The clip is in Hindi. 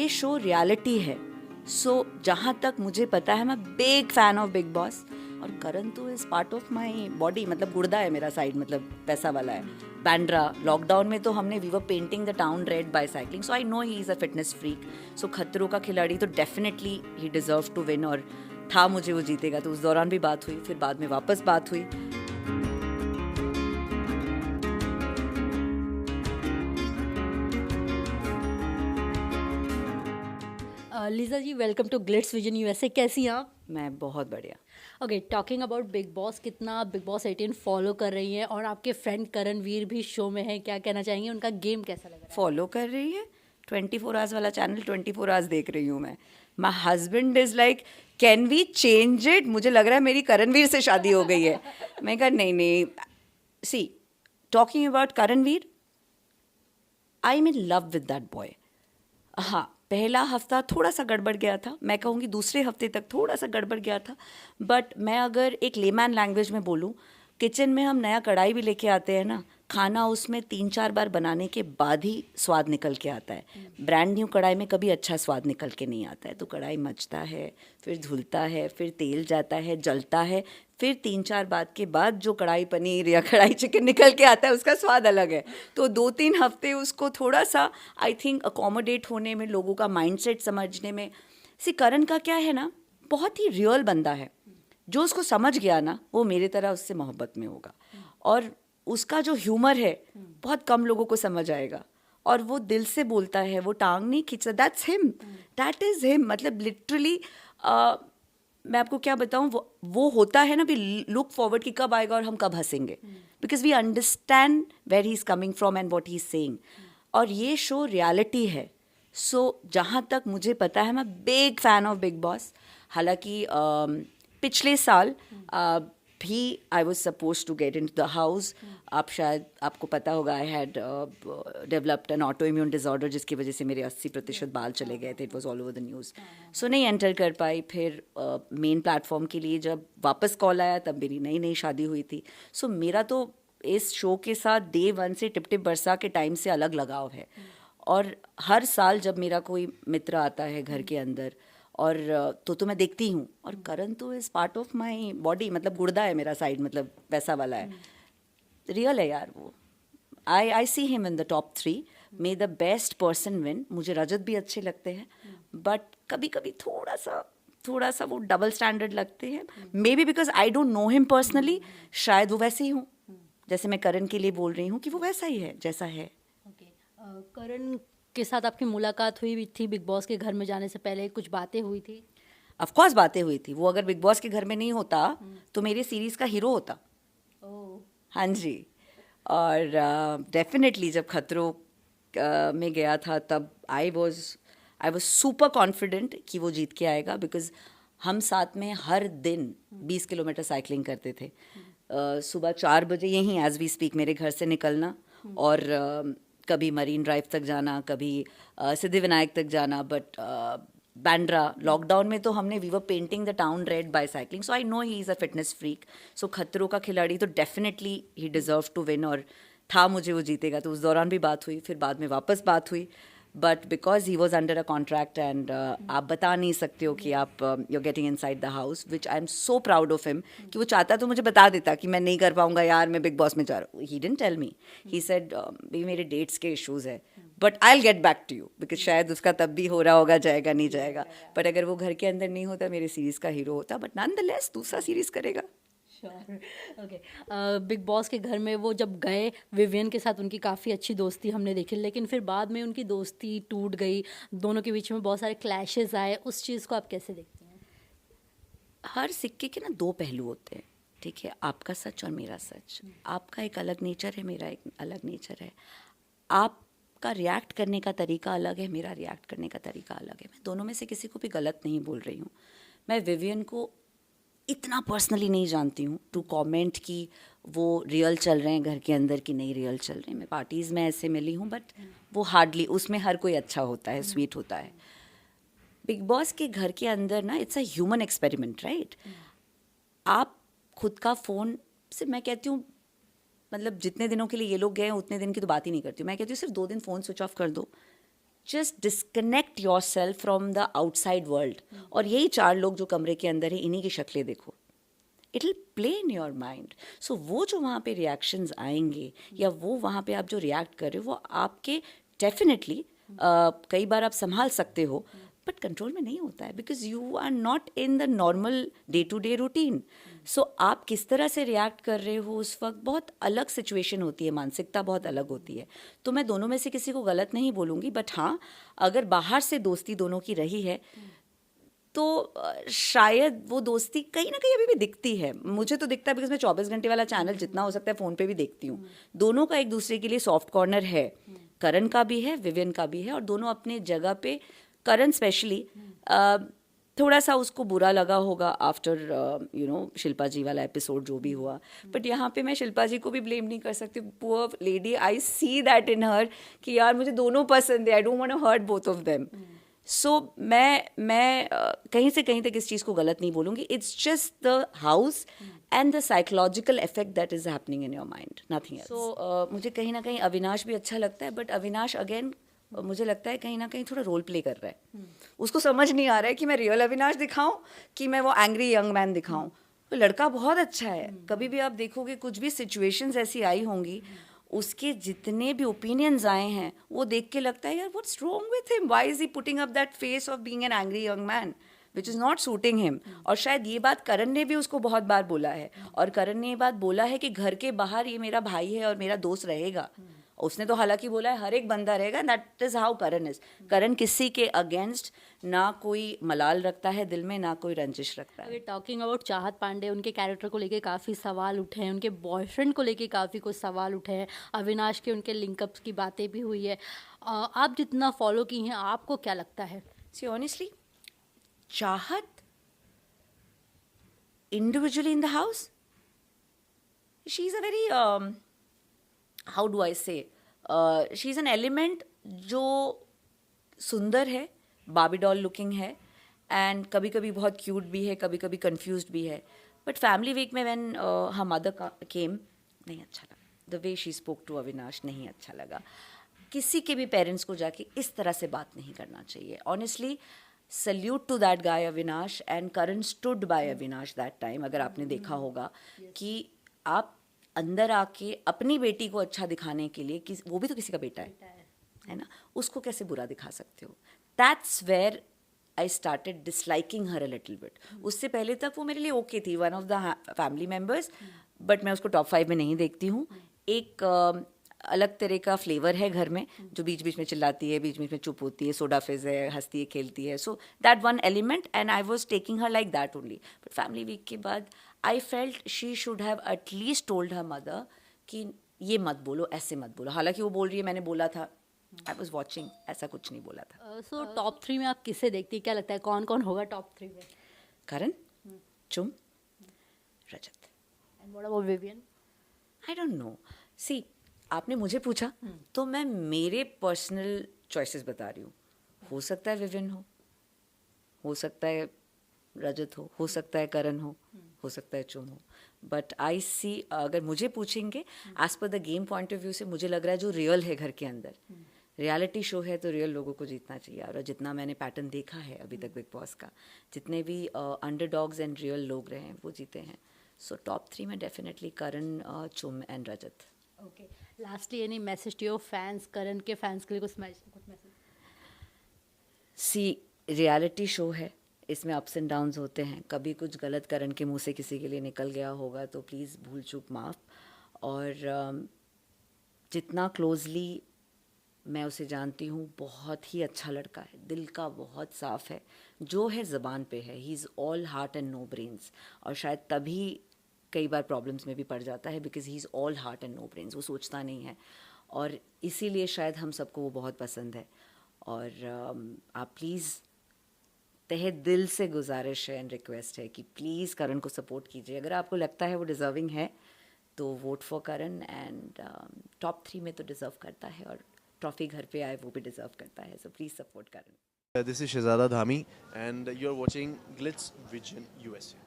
ये शो रियलिटी है। सो जहाँ तक मुझे पता है, मैं big fan of Bigg boss. और करण तो is part of my body, मतलब गुर्दा है मेरा साइड, मतलब वैसा वाला है। बैंड्रा लॉकडाउन में तो हमने we were painting the town red by cycling, so I know he is a fitness freak. So Khatron Ka Khiladi तो definitely he deserve to win, और था मुझे वो जीतेगा। तो उस दौरान भी बात हुई, फिर बाद में वापस बात हुई। Lisa ji, welcome to glitz vision USA. कैसी हैं आप? मैं बहुत बढ़िया। Okay, talking about big boss, कितना बिग बॉस 18 फॉलो कर रही हैं और आपके फ्रेंड करण वीर भी शो में है, क्या कहना चाहेंगे? उनका गेम कैसा लग रहा है? फॉलो कर रही है 24 आवर्स वाला चैनल, 24 आवर्स देख रही हूँ मैं। My husband is like, can we change it? मुझे लग रहा है मेरी करणवीर से शादी हो गई है। मैं कहा नहीं नहीं, see talking about Karanveer, I am in love with that boy. हाँ, पहला हफ्ता थोड़ा सा गड़बड़ गया था, मैं कहूँगी दूसरे हफ्ते तक थोड़ा सा गड़बड़ गया था। बट मैं अगर एक लेमैन लैंग्वेज में बोलूँ, किचन में हम नया कढ़ाई भी लेके आते हैं ना, खाना उसमें 3-4 बार बनाने के बाद ही स्वाद निकल के आता है। ब्रांड न्यू कढ़ाई में कभी अच्छा स्वाद निकल के नहीं आता है। तो कढ़ाई मचता है, फिर धुलता है, फिर तेल जाता है, जलता है, फिर 3-4 बार के बाद जो कढ़ाई पनीर या कढ़ाई चिकन निकल के आता है, उसका स्वाद अलग है। तो 2-3 हफ्ते उसको थोड़ा सा आई थिंक अकोमोडेट होने में, लोगों का माइंडसेट समझने में। करण का क्या है ना, बहुत ही रियल बंदा है। जो उसको समझ गया ना, वो मेरे तरह उससे मोहब्बत में होगा। और उसका जो ह्यूमर है, बहुत कम लोगों को समझ आएगा। और वो दिल से बोलता है, वो टांग नहीं खींचता। That's him, that is him. मतलब लिटरली मैं आपको क्या बताऊं, वो होता है ना, भी लुक फॉरवर्ड कि कब आएगा और हम कब हंसेंगे, because we understand where he is coming from and what he is saying. और ये शो रियलिटी है। सो जहाँ तक मुझे पता है, मैं big fan of Bigg Boss. हालांकि पिछले साल भी I was suppose to get in to the house. आप शायद आपको पता होगा, I had developed an auto immune disorder, जिसकी वजह से मेरे 80% बाल चले गए थे। It was all over the news. So नहीं एंटर कर पाई। फिर मेन प्लेटफॉर्म के लिए जब वापस कॉल आया, तब मेरी नई नई शादी हुई थी। सो मेरा तो इस शो के साथ डे 1 से टिप टिप बरसा के टाइम से अलग लगाव है। और हर साल जब मेरा कोई मित्र आता है घर के अंदर, और तो मैं देखती हूँ। और करण तो is part of my body, मतलब गुर्दा है मेरा साइड, मतलब वैसा वाला है। रियल है यार वो। I see him in the top 3। May the best person win. मुझे रजत भी अच्छे लगते हैं, बट कभी कभी थोड़ा सा वो डबल स्टैंडर्ड लगते हैं। May be because I don't know him personally. शायद वो वैसे ही हूँ, जैसे मैं करण के लिए बोल रही हूँ कि वो वैसा ही है जैसा है। करण के साथ आपकी मुलाकात हुई भी थी बिग बॉस के घर में जाने से पहले? कुछ बातें हुई थी? ऑफ कोर्स बातें हुई थी। वो अगर बिग बॉस के घर में नहीं होता तो मेरी सीरीज का हीरो होता। हाँ जी। और डेफिनेटली जब खतरों में गया था, तब आई वॉज सुपर कॉन्फिडेंट कि वो जीत के आएगा, बिकॉज हम साथ में हर दिन 20 किलोमीटर साइकिलिंग करते थे। सुबह 4 बजे यहीं एज वी स्पीक मेरे घर से निकलना, और कभी मरीन ड्राइव तक जाना, कभी सिद्धिविनायक तक जाना। बट बैंड्रा लॉकडाउन में तो हमने we were painting the town red by cycling, so I know he is a fitness freak. So Khatron Ka Khiladi तो definitely he deserve to win, और था मुझे वो जीतेगा। तो उस दौरान भी बात हुई, फिर बाद में वापस बात हुई। But because he was under a contract, and आप बता नहीं सकते हो कि आप you getting in side the house, which I am so proud of him. कि वो चाहता तो मुझे बता देता कि मैं नहीं कर पाऊंगा यार, मैं बिग बॉस में जा रहा हूँ। He didn't tell me. He said भी मेरे डेट्स के इशूज़ है, but I will get back to you, because शायद उसका तब भी हो रहा होगा, जाएगा नहीं जाएगा। बट अगर वो घर के अंदर नहीं होता, मेरे सीरीज़ का हीरो होता। बट नॉनदलेस दूसरा सीरीज़ करेगा। ओके, बिग बॉस के घर में वो जब गए, विवियन के साथ उनकी काफ़ी अच्छी दोस्ती हमने देखी, लेकिन फिर बाद में उनकी दोस्ती टूट गई, दोनों के बीच में बहुत सारे क्लैशेस आए। उस चीज़ को आप कैसे देखते हैं? हर सिक्के के ना 2 पहलू होते हैं, ठीक है? आपका सच और मेरा सच। आपका एक अलग नेचर है, मेरा एक अलग नेचर है। आपका रिएक्ट करने का तरीका अलग है, मेरा रिएक्ट करने का तरीका अलग है। मैं दोनों में से किसी को भी गलत नहीं बोल रही हूँ। मैं विवियन को इतना पर्सनली नहीं जानती हूँ टू कमेंट कि वो रियल चल रहे हैं घर के अंदर कि नहीं रियल चल रहे हैं। मैं पार्टीज़ में ऐसे मिली हूँ, बट वो हार्डली, उसमें हर कोई अच्छा होता है, स्वीट होता है। बिग बॉस के घर के अंदर ना, it's a human experiment, right? आप खुद का फ़ोन से, मैं कहती हूँ, मतलब जितने दिनों के लिए ये लोग गए हैं उतने दिन की तो बात ही नहीं करती हूँ। मैं कहती हूँ सिर्फ 2 दिन फ़ोन स्विच ऑफ कर दो, just disconnect your self from the outside world. और यही 4 लोग जो कमरे के अंदर है, इन्हीं की शक्लें देखो. It will play in your mind. So वो जो वहाँ पे रिएक्शंस आएंगे या वो वहाँ पे आप जो रिएक्ट कर रहे हो, वो आपके डेफिनेटली कई बार आप संभाल सकते हो, बट कंट्रोल में नहीं होता है, because you are not in the normal day to day routine. So आप किस तरह से रिएक्ट कर रहे हो उस वक्त बहुत अलग सिचुएशन होती है, मानसिकता बहुत अलग होती है. तो मैं दोनों में से किसी को गलत नहीं बोलूँगी, बट हाँ, अगर बाहर से दोस्ती दोनों की रही है तो शायद वो दोस्ती कहीं ना कहीं अभी भी दिखती है. मुझे तो दिखता है, बिकॉज मैं 24 घंटे वाला चैनल जितना हो सकता है फ़ोन पे भी देखती हूँ. दोनों का एक दूसरे के लिए सॉफ्ट कॉर्नर है. करण का भी है, विवियन का भी है, और दोनों अपने जगह पे. करण स्पेशली थोड़ा सा उसको बुरा लगा होगा आफ्टर शिल्पा जी वाला एपिसोड जो भी हुआ, बट यहाँ पे मैं शिल्पा जी को भी ब्लेम नहीं कर सकती. Poor lady, I see that in her कि यार मुझे दोनों पसंद है, I don't want to hurt both of them. So मैं कहीं से कहीं तक इस चीज़ को गलत नहीं बोलूँगी. It's just the house and the psychological effect that is happening in your mind, nothing else. So मुझे कहीं ना कहीं अविनाश भी अच्छा लगता है, बट अविनाश अगेन मुझे लगता है कहीं ना कहीं थोड़ा रोल प्ले कर रहा है. उसको समझ नहीं आ रहा है कि मैं रियल अविनाश दिखाऊं कि मैं वो एंग्री यंग मैन दिखाऊं. तो लड़का बहुत अच्छा है. कभी भी आप देखोगे कुछ भी सिचुएशंस ऐसी आई होंगी, उसके जितने भी ओपिनियंस आए हैं वो देख के लगता है यार what's wrong with him, why is he putting up that face of being an angry young man which is not shooting him. और शायद ये बात करण ने भी उसको बहुत बार बोला है, और करण ने ये बात बोला है कि घर के बाहर ये मेरा भाई है और मेरा दोस्त रहेगा. उसने तो हालांकि बोला है हर एक बंदा रहेगा, that is how Karan is. Karan किसी के अगेंस्ट ना कोई मलाल रखता है दिल में, ना कोई रंजिश रखता है. अगर टॉकिंग अबाउट चाहत पांडे, उनके कैरेक्टर को लेके काफ़ी सवाल उठे हैं, उनके बॉयफ्रेंड को लेके काफ़ी कुछ सवाल उठे हैं, अविनाश के उनके लिंकअप्स की बातें भी हुई है. आप जितना फॉलो की हैं, आपको क्या लगता है? सी ऑनेस्टली, चाहत individually in the house, she's a very how do I say, she's an element जो सुंदर है, बाबी डॉल लुकिंग है, एंड कभी कभी बहुत क्यूट भी है, कभी कभी कंफ्यूज्ड भी है. बट फैमिली वीक में व्हेन her mother came, नहीं अच्छा लगा. The way she spoke to Avinash नहीं अच्छा लगा. किसी के भी पेरेंट्स को जाके इस तरह से बात नहीं करना चाहिए. Honestly salute to that guy Avinash, and Karan stood by Avinash that time. अगर आपने देखा होगा कि आप अंदर आके अपनी बेटी को अच्छा दिखाने के लिए, कि वो भी तो किसी का बेटा है ना, उसको कैसे बुरा दिखा सकते हो. That's where I started disliking her a little bit. उससे पहले तक वो मेरे लिए ओके थी, one of the family members, but मैं उसको टॉप 5 में नहीं देखती हूँ. एक अलग तरह का फ्लेवर है घर में, जो बीच बीच में चिल्लाती है, बीच बीच में चुप होती है, सोडा फिज है, हंसती है, खेलती है. So that one element, and I was taking her like that only. But family week के बाद I felt she should have at least told her mother कि ये मत बोलो, ऐसे मत बोलो. हालांकि वो बोल रही है मैंने बोला था, आई वॉज वॉचिंग, ऐसा कुछ नहीं बोला था. सो टॉप 3 में आप किसे देखती हैं? क्या लगता है कौन कौन होगा टॉप 3 में? Karan, Chum, Rajat. And what about Vivian? I don't know. See, आपने मुझे पूछा तो मैं मेरे पर्सनल चॉइसेस बता रही हूँ. हो सकता है विवियन हो सकता है रजत हो सकता है करण हो सकता है चुम हो. बट आई सी, अगर मुझे पूछेंगे एज पर the game point of view से, मुझे लग रहा है जो रियल है घर के अंदर, रियलिटी शो है तो रियल लोगों को जीतना चाहिए. और जितना मैंने पैटर्न देखा है अभी तक बिग बॉस का, जितने भी अंडरडॉग्स एंड रियल लोग रहे हैं वो जीते हैं. सो टॉप 3 में definitely Karan, Chum and Rajat. Okay, lastly any message to your fans, Karan के फैंस के लिए कुछ मैसेज? सी, रियलिटी शो है, इसमें अप्स एंड डाउन्स होते हैं. कभी कुछ गलत करण के मुंह से किसी के लिए निकल गया होगा तो प्लीज़ भूल चूक माफ़. और जितना क्लोजली मैं उसे जानती हूँ, बहुत ही अच्छा लड़का है, दिल का बहुत साफ़ है, जो है ज़बान पे है. He is all heart and no brains. और शायद तभी कई बार प्रॉब्लम्स में भी पड़ जाता है, because he is all heart and no brains. वो सोचता नहीं है, और इसीलिए शायद हम सबको वो बहुत पसंद है. और आप प्लीज़, तहे दिल से गुजारिश है एंड रिक्वेस्ट है कि प्लीज़ करण को सपोर्ट कीजिए. अगर आपको लगता है वो डिज़र्विंग है तो vote for Karan. And top 3 में तो डिज़र्व करता है, और ट्रॉफी घर पे आए वो भी डिज़र्व करता है. So please support Karan. This is Shehzada Dhami and you're watching Glitz Vision USA.